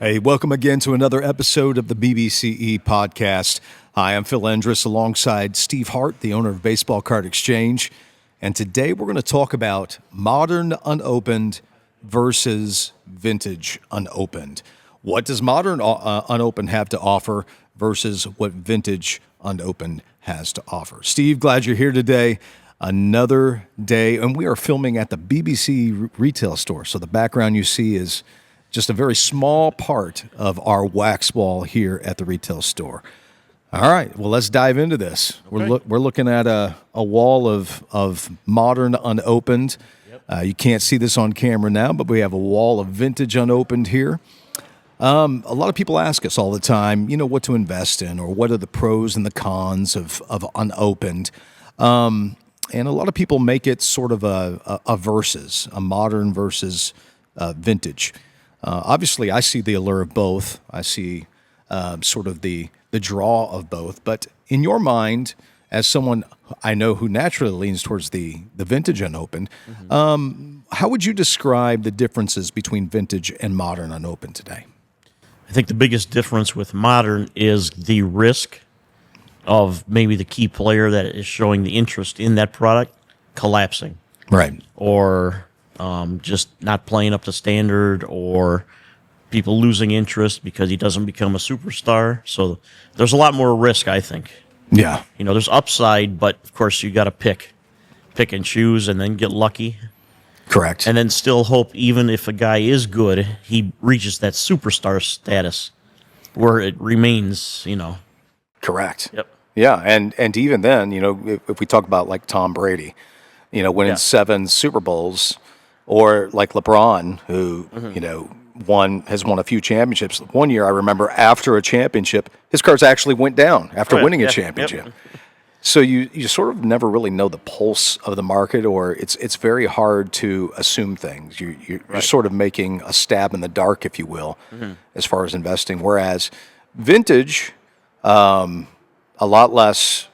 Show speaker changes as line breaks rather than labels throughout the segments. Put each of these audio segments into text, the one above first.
Hey, welcome again to another episode of the BBCE podcast. Hi, I'm Phil Endress alongside Steve Hart, the owner of Baseball Card Exchange. And today we're going to talk about modern unopened versus vintage unopened. What does modern unopened have to offer versus what vintage unopened has to offer? Steve, glad you're here today. Another day, and we are filming at the BBC retail store. So the background you see is just a very small part of our wax wall here at the retail store. All right, well, let's dive into this. Okay. We're looking at a wall of modern unopened. Yep. You can't see this on camera now, but we have a wall of vintage unopened here. A lot of people ask us all the time, what to invest in or what are the pros and the cons of unopened. And a lot of people make it sort of a versus, a modern versus vintage. Obviously, I see the allure of both. I see sort of the draw of both. But in your mind, as someone I know who naturally leans towards the vintage unopened, how would you describe the differences between vintage and modern unopened today?
I think the biggest difference with modern is the risk of maybe the key player that is showing the interest in that product collapsing.
Right.
Or just not playing up to standard, or people losing interest because he doesn't become a superstar. So there's a lot more risk, I think.
Yeah.
There's upside, but of course you got to pick and choose and then get lucky.
Correct.
And then still hope, even if a guy is good, he reaches that superstar status where it remains,
Correct.
Yep.
Yeah, and even then, if we talk about like Tom Brady, winning 7 Super Bowls, or like LeBron, who, has won a few championships. One year, I remember after a championship, his cards actually went down after winning a championship. Yep. So you sort of never really know the pulse of the market, or it's very hard to assume things. You're sort of making a stab in the dark, if you will, as far as investing. Whereas vintage, a lot less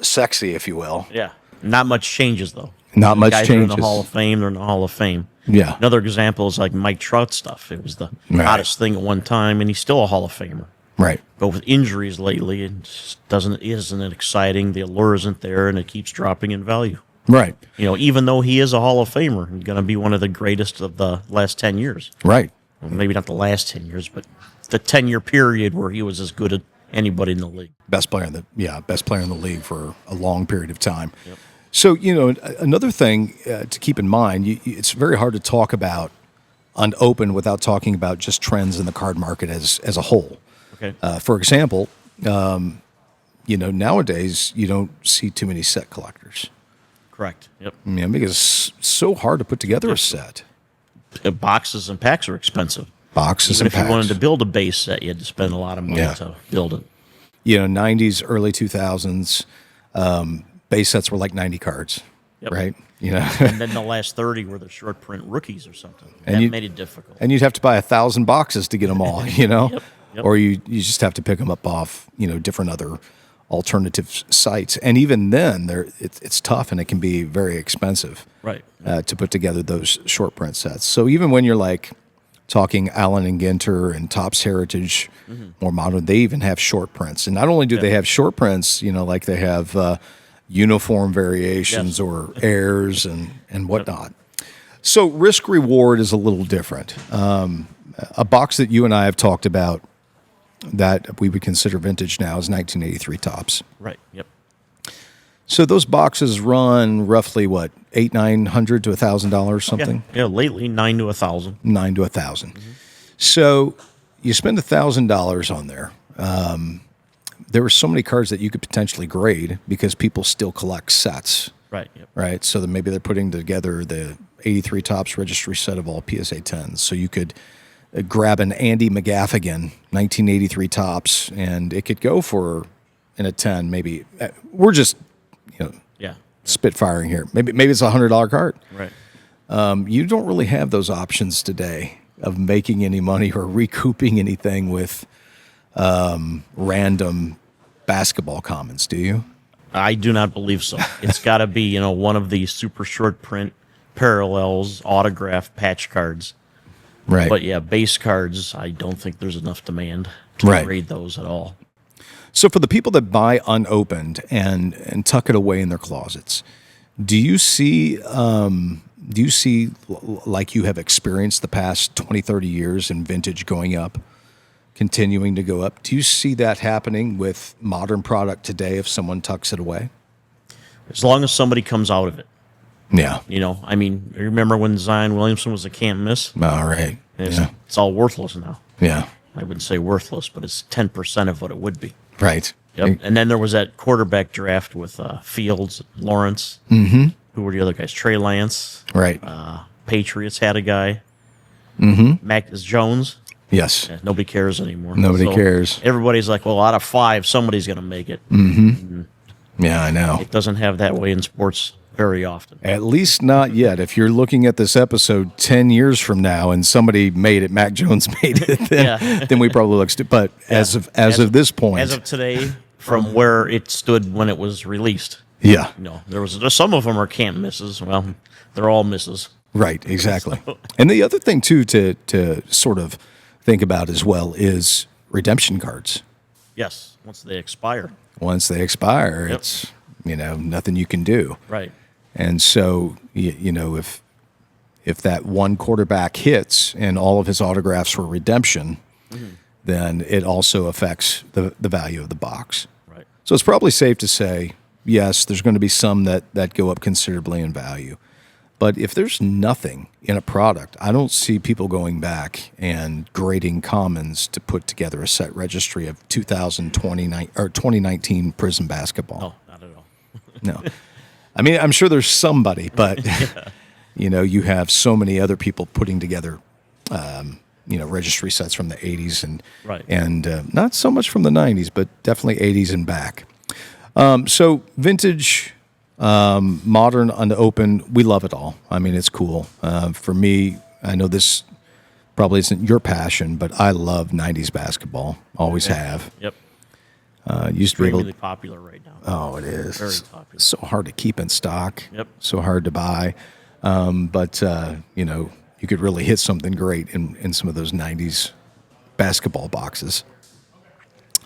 sexy, if you will.
Yeah. Not much changes, though.
Not much
guys
changes.
Are in the Hall of Fame. They're in the Hall of Fame.
Yeah.
Another example is like Mike Trout stuff. It was the hottest thing at one time, and he's still a Hall of Famer.
Right.
But with injuries lately, it just isn't it exciting? The allure isn't there, and it keeps dropping in value.
Right.
Even though he is a Hall of Famer, he's going to be one of the greatest of the last 10 years.
Right.
Well, maybe not the last 10 years, but the 10-year period where he was as good as anybody in the league.
Best player in the league for a long period of time. Yep. So, another thing to keep in mind, it's very hard to talk about unopened without talking about just trends in the card market as a whole.
Okay.
For example, nowadays you don't see too many set collectors.
Correct. Yep.
Because it's so hard to put together a set.
Boxes and packs are expensive.
Even
if you wanted to build a base set, you had to spend a lot of money to build it.
90s, early 2000s, base sets were like 90 cards, right?
And then the last 30 were the short print rookies or something. That made it difficult.
And you'd have to buy 1,000 boxes to get them all, Yep. Or you just have to pick them up off, different other alternative sites. And even then, it's tough and it can be very expensive,
right?
To put together those short print sets. So even when you're like talking Allen and Ginter and Topps Heritage, more modern, they even have short prints. And not only do they have short prints, like they have uniform variations or airs and whatnot. So risk reward is a little different. A box that you and I have talked about that we would consider vintage now is 1983 Topps.
Right. Yep.
So those boxes run roughly what, $800-900 to $1,000 something?
Yeah, lately $900 to $1,000.
$900 to $1,000. So you spend $1,000 on there. There were so many cards that you could potentially grade because people still collect sets.
Right. Yep.
Right. So maybe they're putting together the 83 Topps registry set of all PSA 10s. So you could grab an Andy McGaffigan 1983 Topps, and it could go for in a 10. Maybe we're just spitfiring here. Maybe it's $100 card.
Right.
You don't really have those options today of making any money or recouping anything with random basketball commons, do you?
I do not believe so. It's got to be, one of these super short print parallels, autographed patch cards.
Right.
But yeah, base cards, I don't think there's enough demand to
Right.
grade those at all.
So for the people that buy unopened and tuck it away in their closets, do you see like you have experienced the past 20, 30 years in vintage going up, continuing to go up? Do you see that happening with modern product today if someone tucks it away?
As long as somebody comes out of it.
Yeah.
You know, I mean, you remember when Zion Williamson was a can't miss?
All right. Yeah.
It's all worthless now.
Yeah.
I wouldn't say worthless, but it's 10% of what it would be.
Right.
Yep. And then there was that quarterback draft with Fields, Lawrence. Mm-hmm. Who were the other guys? Trey Lance.
Right.
Patriots had a guy. Mm-hmm. Mac Jones.
Yes.
Yeah, nobody cares anymore.
Nobody cares.
Everybody's like, well, out of 5, somebody's going to make it.
Yeah, I know.
It doesn't have that way in sports very often.
At least not yet. If you're looking at this episode 10 years from now and somebody made it, Mac Jones made it, then, then we probably look stupid. But as of this point.
As of today, from where it stood when it was released.
Yeah.
You know, there's some of them are can't misses. Well, they're all misses.
Right, exactly. And the other thing, too, to sort of think about as well is redemption cards.
Yes, once they expire.
Once they expire,
Yep.
it's, nothing you can do.
Right.
And so, if that one quarterback hits and all of his autographs were redemption, then it also affects the value of the box.
Right.
So it's probably safe to say, yes, there's going to be some that go up considerably in value. But if there's nothing in a product, I don't see people going back and grading commons to put together a set registry of 2019 Prism basketball.
No, not at all.
No. I mean, I'm sure there's somebody, but, you have so many other people putting together, registry sets from the 80s and not so much from the 90s, but definitely 80s and back. So vintage, modern, unopened, we love it all. I mean, it's cool. For me, I know this probably isn't your passion, but I love 90s basketball. Always have.
Yep.
Used to be able
Extremely popular right now.
Oh, it is.
Very popular.
So hard to keep in stock.
Yep.
So hard to buy. But you could really hit something great in some of those 90s basketball boxes.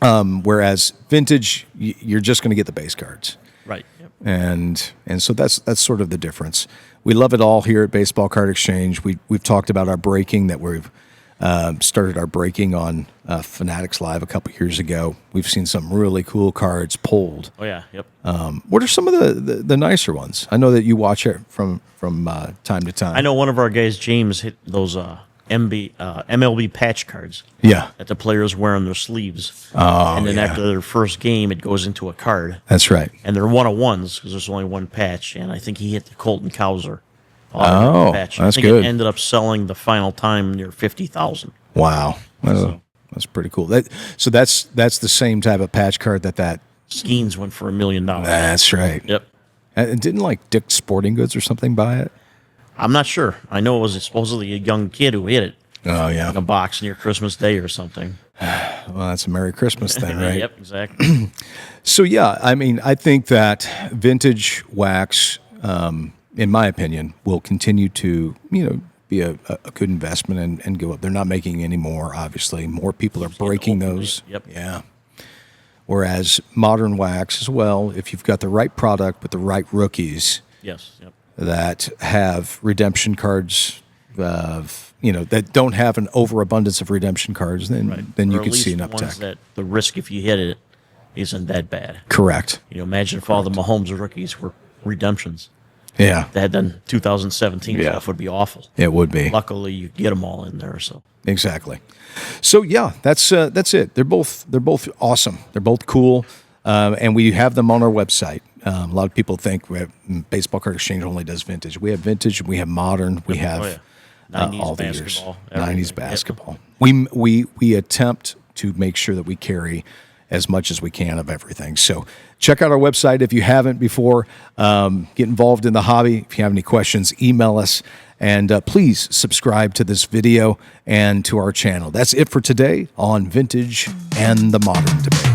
Whereas vintage, you're just going to get the base cards.
Right. Yep.
And so that's sort of the difference. We love it all here at Baseball Card Exchange. We've talked about our breaking, that we've started our breaking on Fanatics Live a couple years ago. We've seen some really cool cards pulled.
Oh yeah. Yep.
What are some of the nicer ones? I know that you watch it from time to time.
I know one of our guys, James, hit those MLB patch cards.
Yeah.
That the players wear on their sleeves.
Oh,
and then
yeah.
after their first game, it goes into a card.
That's right.
And they're one-on-ones because there's only one patch. And I think he hit the Colton Cowser.
Oh,
patch.
that's
I think
good.
It ended up selling the final time near 50,000.
Wow. That's pretty cool. So that's the same type of patch card that
Skeens went for $1 million.
That's right.
Yep.
And didn't like Dick's Sporting Goods or something buy it?
I'm not sure. I know it was supposedly a young kid who hit it
Oh
in
yeah.
a box near Christmas Day or something.
Well, that's a Merry Christmas then, right?
Yep, exactly.
So yeah, I mean, I think that vintage wax, in my opinion, will continue to be a good investment and go up. They're not making any more. Obviously, more people are breaking those.
Yep.
Yeah. Whereas modern wax as well, if you've got the right product with the right rookies
Yes. Yep.
that have redemption cards, that don't have an overabundance of redemption cards, then
Or
you
at
could
least
see an
ones
uptick.
that the risk if you hit it isn't that bad.
Correct.
Imagine if all the Mahomes rookies were redemptions.
Yeah,
That had done 2017
Yeah.
stuff would be awful.
it would be.
Luckily, you get them all in there. So
Exactly. So yeah, that's it. They're both awesome. They're both cool, and we have them on our website. A lot of people think Baseball Card Exchange only does vintage. We have vintage. We have modern. We have
90s
all the years.
basketball,
90s
everything. Yep.
basketball. We attempt to make sure that we carry as much as we can of everything. So check out our website if you haven't before. Get involved in the hobby. If you have any questions, email us. And please subscribe to this video and to our channel. That's it for today on Vintage and the Modern Debate.